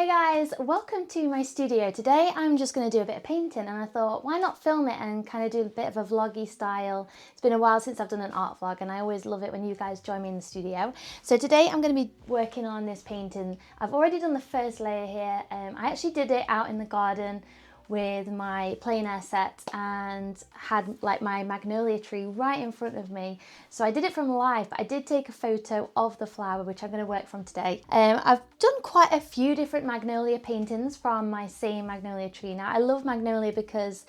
Hey guys, welcome to my studio. Today I'm just going to do a bit of painting and I thought why not film it and kind of do a bit of a vloggy style. It's been a while since I've done an art vlog and I always love it when you guys join me in the studio. So today I'm going to be working on this painting. I've already done the first layer here. I actually did it out in the garden with my plein air set and had like my magnolia tree right in front of me. So I did it from life, but I did take a photo of the flower, which I'm going to work from today. I've done quite a few different magnolia paintings from my same magnolia tree. Now I love magnolia because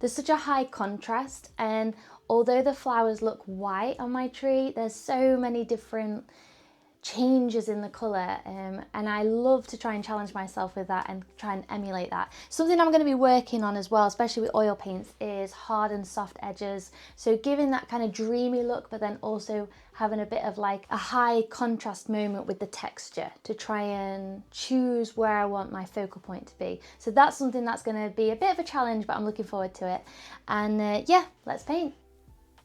there's such a high contrast, and although the flowers look white on my tree, there's so many different changes in the colour, and I love to try and challenge myself with that and try and emulate that. Something I'm going to be working on as well, especially with oil paints, is hard and soft edges, so giving that kind of dreamy look but then also having a bit of like a high contrast moment with the texture to try and choose where I want my focal point to be. So that's something that's going to be a bit of a challenge, but I'm looking forward to it. And yeah, let's paint.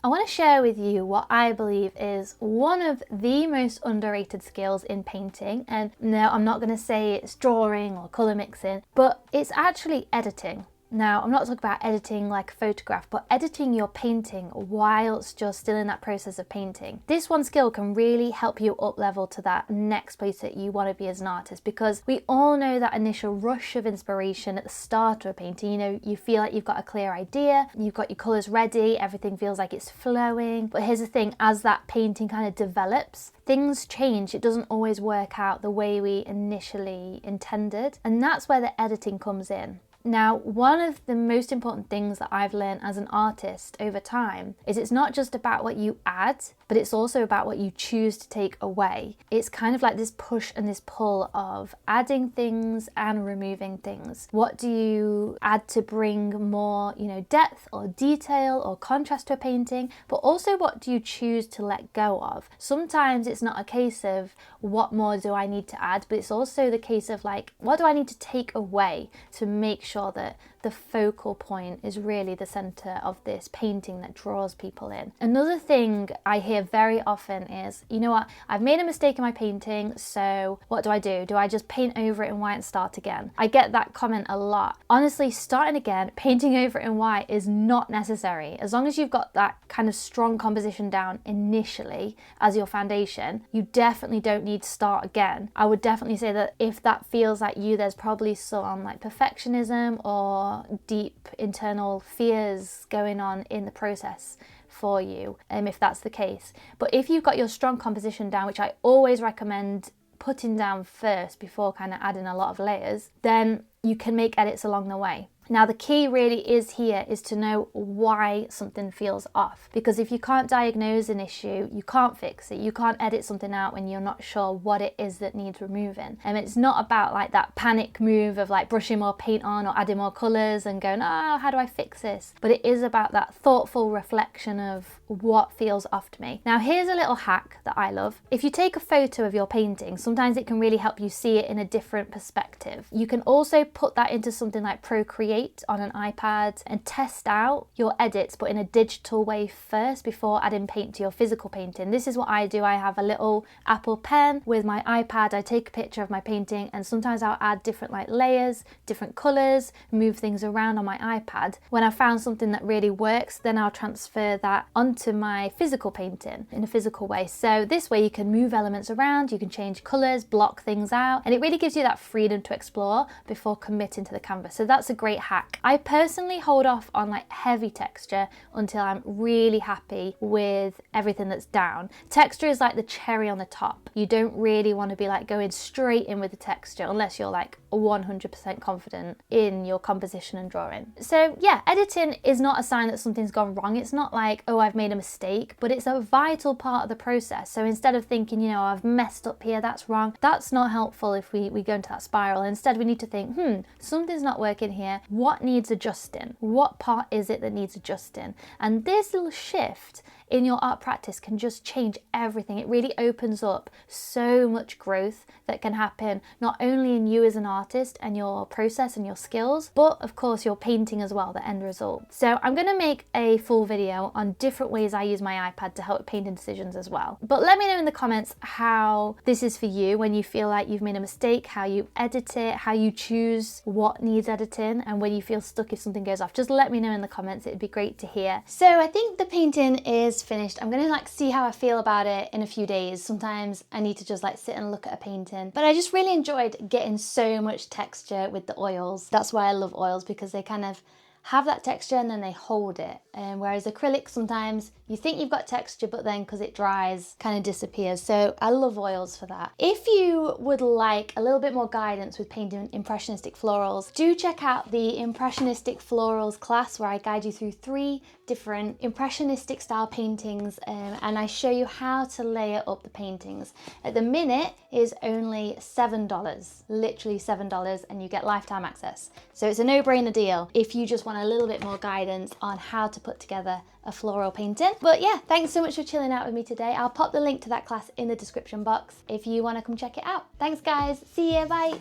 I want to share with you what I believe is one of the most underrated skills in painting. And no, I'm not going to say it's drawing or colour mixing, but it's actually editing. Now, I'm not talking about editing like a photograph, but editing your painting whilst you're still in that process of painting. This one skill can really help you up level to that next place that you want to be as an artist, because we all know that initial rush of inspiration at the start of a painting. You know, you feel like you've got a clear idea, you've got your colours ready, everything feels like it's flowing. But here's the thing, as that painting kind of develops, things change. It doesn't always work out the way we initially intended. And that's where the editing comes in. Now, one of the most important things that I've learned as an artist over time is it's not just about what you add, but it's also about what you choose to take away. It's kind of like this push and this pull of adding things and removing things. What do you add to bring more, depth or detail or contrast to a painting, but also what do you choose to let go of? Sometimes it's not a case of what more do I need to add, but it's also the case of like, what do I need to take away to make sure that the focal point is really the center of this painting that draws people in. Another thing I hear very often is, you know what, I've made a mistake in my painting, so what do? Do I just paint over it in white and start again? I get that comment a lot. Honestly, starting again, painting over it in white is not necessary. As long as you've got that kind of strong composition down initially as your foundation, you definitely don't need to start again. I would definitely say that if that feels like you, there's probably some like perfectionism or deep internal fears going on in the process for you, if that's the case. But if you've got your strong composition down, which I always recommend putting down first before kind of adding a lot of layers, then you can make edits along the way. Now, the key really is to know why something feels off, because if you can't diagnose an issue, you can't fix it. You can't edit something out when you're not sure what it is that needs removing. And it's not about like that panic move of like brushing more paint on or adding more colours and going, oh, how do I fix this? But it is about that thoughtful reflection of what feels off to me. Now, here's a little hack that I love. If you take a photo of your painting, sometimes it can really help you see it in a different perspective. You can also put that into something like Procreate on an iPad and test out your edits, but in a digital way first before adding paint to your physical painting. This is what I do. I have a little Apple pen with my iPad. I take a picture of my painting and sometimes I'll add different like layers, different colours, move things around on my iPad. When I found something that really works, then I'll transfer that onto my physical painting in a physical way. So this way you can move elements around, you can change colours, block things out, and it really gives you that freedom to explore before committing to the canvas. So that's a great hack. I personally hold off on like heavy texture until I'm really happy with everything that's down. Texture is like the cherry on the top. You don't really want to be like going straight in with the texture unless you're like 100% confident in your composition and drawing. So yeah, editing is not a sign that something's gone wrong. It's not like, oh, I've made a mistake, but it's a vital part of the process. So instead of thinking, I've messed up here, that's wrong, that's not helpful if we go into that spiral. Instead, we need to think, something's not working here. What needs adjusting? What part is it that needs adjusting? And this little shift in your art practice can just change everything. It really opens up so much growth that can happen not only in you as an artist and your process and your skills, but of course your painting as well, the end result. So I'm going to make a full video on different ways I use my iPad to help with painting decisions as well. But let me know in the comments how this is for you when you feel like you've made a mistake, how you edit it, how you choose what needs editing, and when you feel stuck if something goes off. Just let me know in the comments, it'd be great to hear. So I think the painting is finished. I'm gonna see how I feel about it in a few days. Sometimes I need to just sit and look at a painting, but I just really enjoyed getting so much texture with the oils. That's why I love oils, because they kind of have that texture and then they hold it. Whereas acrylic, sometimes you think you've got texture, but then because it dries, kind of disappears. So I love oils for that. If you would like a little bit more guidance with painting impressionistic florals, do check out the Impressionistic Florals class, where I guide you through 3 different impressionistic style paintings, and I show you how to layer up the paintings. At the minute is only $7, literally $7, and you get lifetime access. So it's a no-brainer deal if you just want a little bit more guidance on how to put together a floral painting. But yeah, thanks so much for chilling out with me today. I'll pop the link to that class in the description box if you want to come check it out. Thanks guys, see ya, bye.